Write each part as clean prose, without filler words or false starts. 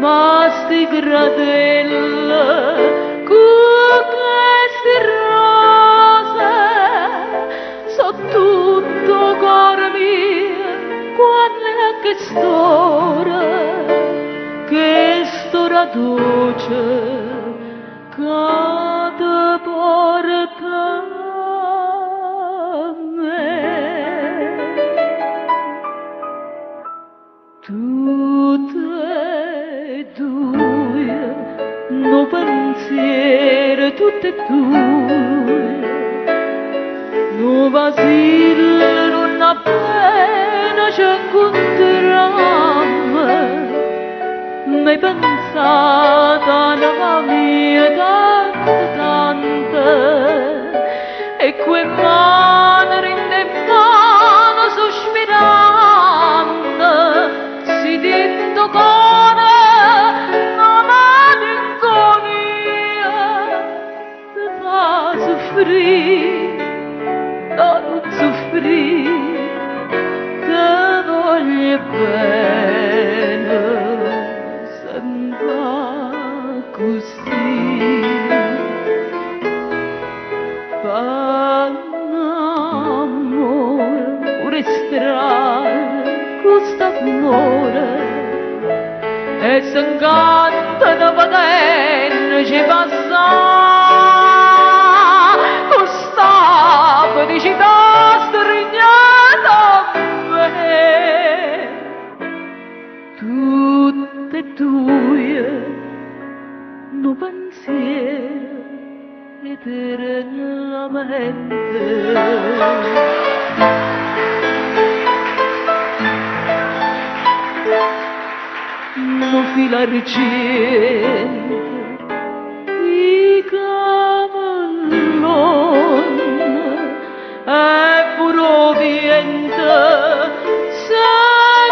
ma sti gradella con queste rose so tutto cuore mio quando è che stora dolce che ti porta a me. Tutte e due, no pensiero, tutte e due, no vacillo, non appena ci incontriamo, mai pensata alla mia tanta, e quel mano rinde mano sospirando, si detto cuore non ha malinconia, ti fa soffrire, no, non soffrire, ti voglio bene, sembra così. Amore, pure strano, questo amore, e se incanta da padrone ci passa, questa felicità strignata a me, tutte e due, no pensiero, eternamente. Non fila argento, i cavalloni, e puro vento, se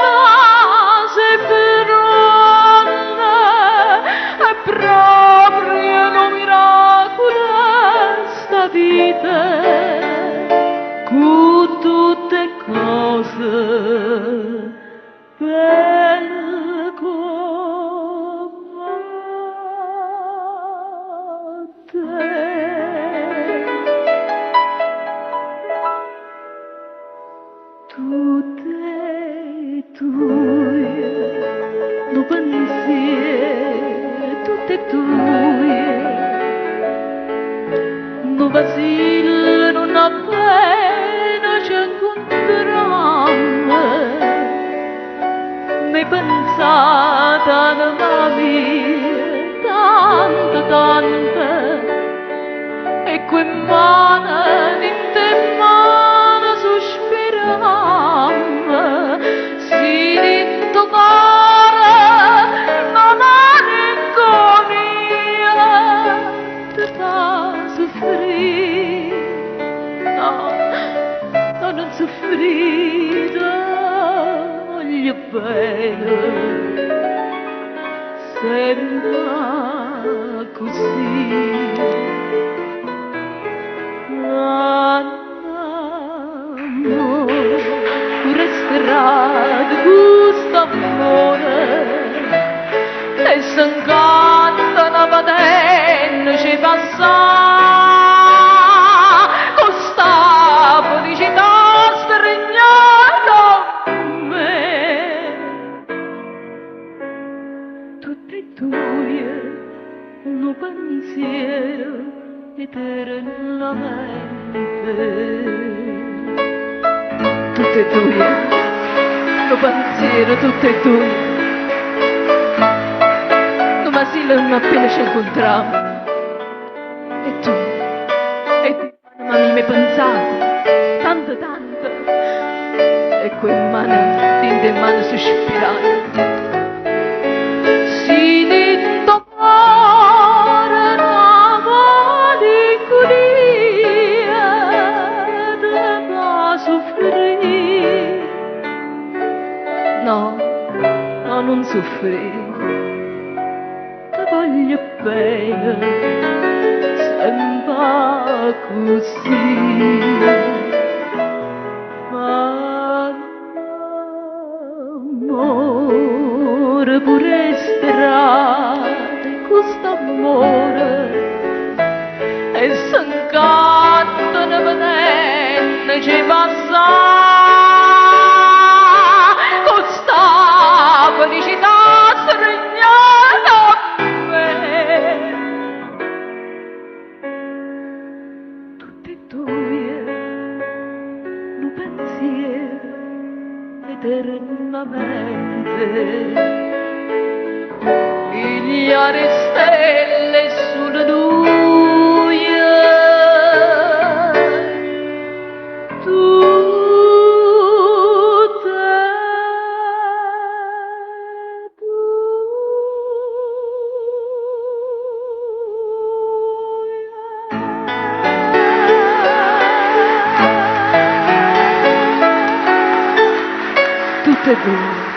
case perone, è proprio un miracolo sta vita, con tutte cose belle come te. Tutte e due, no pensiero, tutte e due, no vacillo, non appena ci incontriamo, mai pensata alla mia tanta, e quel mano di te mano sospirando, si detto cuore non ha malinconia, ti fa soffrire, no, no, non soffrire, voglio bene, sembra così. Pure strada questo amore, e se incanta una padrone ci passa, con sta felicità strignata a me. Tutte e due, un pensiero eternamente. Tutte e due, lo pensiero, tutte e due, no ma sì, non appena ci incontriamo, e tu, ma mi hai pensato, tanto, e quel mano, in mano sospirare, si detto cuore, una malinconia, te fa soffrire, no, non soffrire, ti voglio bene, sembra così, ma amore pure strano. fece passare con sta felicità stregnata a me. Tutte tue, un pensiero eternamente, migliaia stelle sulla luce, tutte tue. Tutte e due.